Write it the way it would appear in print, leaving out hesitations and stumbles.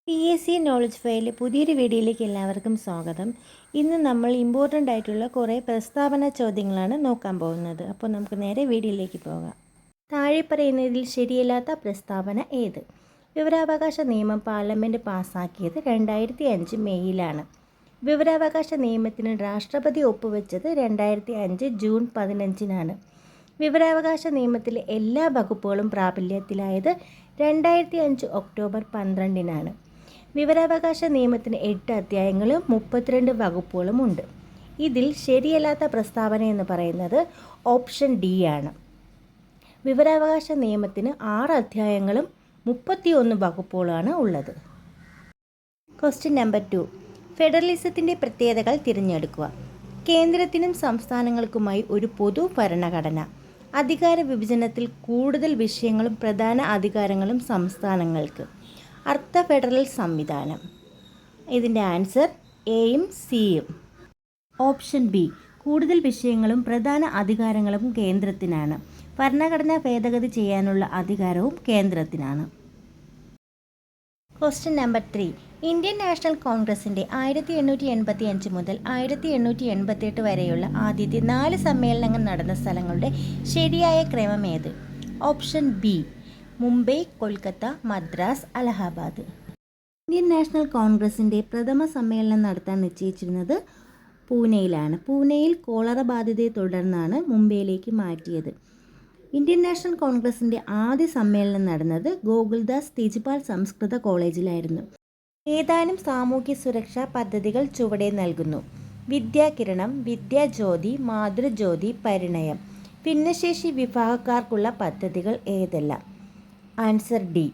PSC knowledge ഫയലിലെ പുതിയൊരു വീഡിയോയിലേക്ക് എല്ലാവർക്കും സ്വാഗതം. ഇന്ന് നമ്മൾ ഇമ്പോർട്ടൻ്റ് ആയിട്ടുള്ള കുറേ പ്രസ്താവന ചോദ്യങ്ങളാണ് നോക്കാൻ പോകുന്നത്. അപ്പോൾ നമുക്ക് നേരെ വീഡിയോയിലേക്ക് പോകാം. താഴെ പറയുന്നതിൽ ശരിയല്ലാത്ത പ്രസ്താവന ഏത്? വിവരാവകാശ നിയമം പാർലമെൻറ്റ് പാസ്സാക്കിയത് 2005 മെയ്യിലാണ്. വിവരാവകാശ നിയമത്തിന് രാഷ്ട്രപതി ഒപ്പുവെച്ചത് 2005 ജൂൺ 15-നാണ്. വിവരാവകാശ നിയമത്തിലെ എല്ലാ വകുപ്പുകളും പ്രാബല്യത്തിലായത് 2005 ഒക്ടോബർ 12-നാണ്. വിവരാവകാശ നിയമത്തിന് 8 അധ്യായങ്ങളും 32 വകുപ്പുകളും ഉണ്ട്. ഇതിൽ ശരിയല്ലാത്ത പ്രസ്താവന എന്ന് പറയുന്നത് ഓപ്ഷൻ ഡി ആണ്. വിവരാവകാശ നിയമത്തിന് 6 അധ്യായങ്ങളും 31 വകുപ്പുകളാണ് ഉള്ളത്. Question number 2. ഫെഡറലിസത്തിൻ്റെ പ്രത്യേകതകൾ തിരഞ്ഞെടുക്കുക. കേന്ദ്രത്തിനും സംസ്ഥാനങ്ങൾക്കുമായി ഒരു പൊതു ഭരണഘടന. അധികാര വിഭജനത്തിൽ കൂടുതൽ വിഷയങ്ങളും പ്രധാന അധികാരങ്ങളും സംസ്ഥാനങ്ങൾക്ക്. അർദ്ധ ഫെഡറൽ സംവിധാനം. ഇതിൻ്റെ ആൻസർ എയും സിയും. Option B. കൂടുതൽ വിഷയങ്ങളും പ്രധാന അധികാരങ്ങളും കേന്ദ്രത്തിനാണ്. ഭരണഘടന ഭേദഗതി ചെയ്യാനുള്ള അധികാരവും കേന്ദ്രത്തിനാണ്. Question number 3. ഇന്ത്യൻ നാഷണൽ കോൺഗ്രസിൻ്റെ 1885 മുതൽ 1888 വരെയുള്ള ആദ്യത്തെ 4 സമ്മേളനങ്ങൾ നടന്ന സ്ഥലങ്ങളുടെ ശരിയായ ക്രമം ഏത്? Option B. Mumbai, Kolkata, Madras, Allahabad. Indian national കോൺഗ്രസിൻ്റെ പ്രഥമ സമ്മേളനം നടത്താൻ നിശ്ചയിച്ചിരുന്നത് പൂനെയിലാണ്. പൂനെയിൽ കോളറ ബാധിതയെ തുടർന്നാണ് മുംബൈയിലേക്ക് മാറ്റിയത്. ഇന്ത്യൻ നാഷണൽ കോൺഗ്രസിൻ്റെ ആദ്യ സമ്മേളനം നടന്നത് ഗോകുൽദാസ് തെജ്പാൽ സംസ്കൃത കോളേജിലായിരുന്നു. ഏതാനും സാമൂഹ്യ സുരക്ഷാ പദ്ധതികൾ ചുവടെ നൽകുന്നു. വിദ്യാകിരണം, വിദ്യാജ്യോതി, മാതൃജ്യോതി, പരിണയം. ഭിന്നശേഷി വിഭാഗക്കാർക്കുള്ള പദ്ധതികൾ ഏതെല്ലാം? Answer D.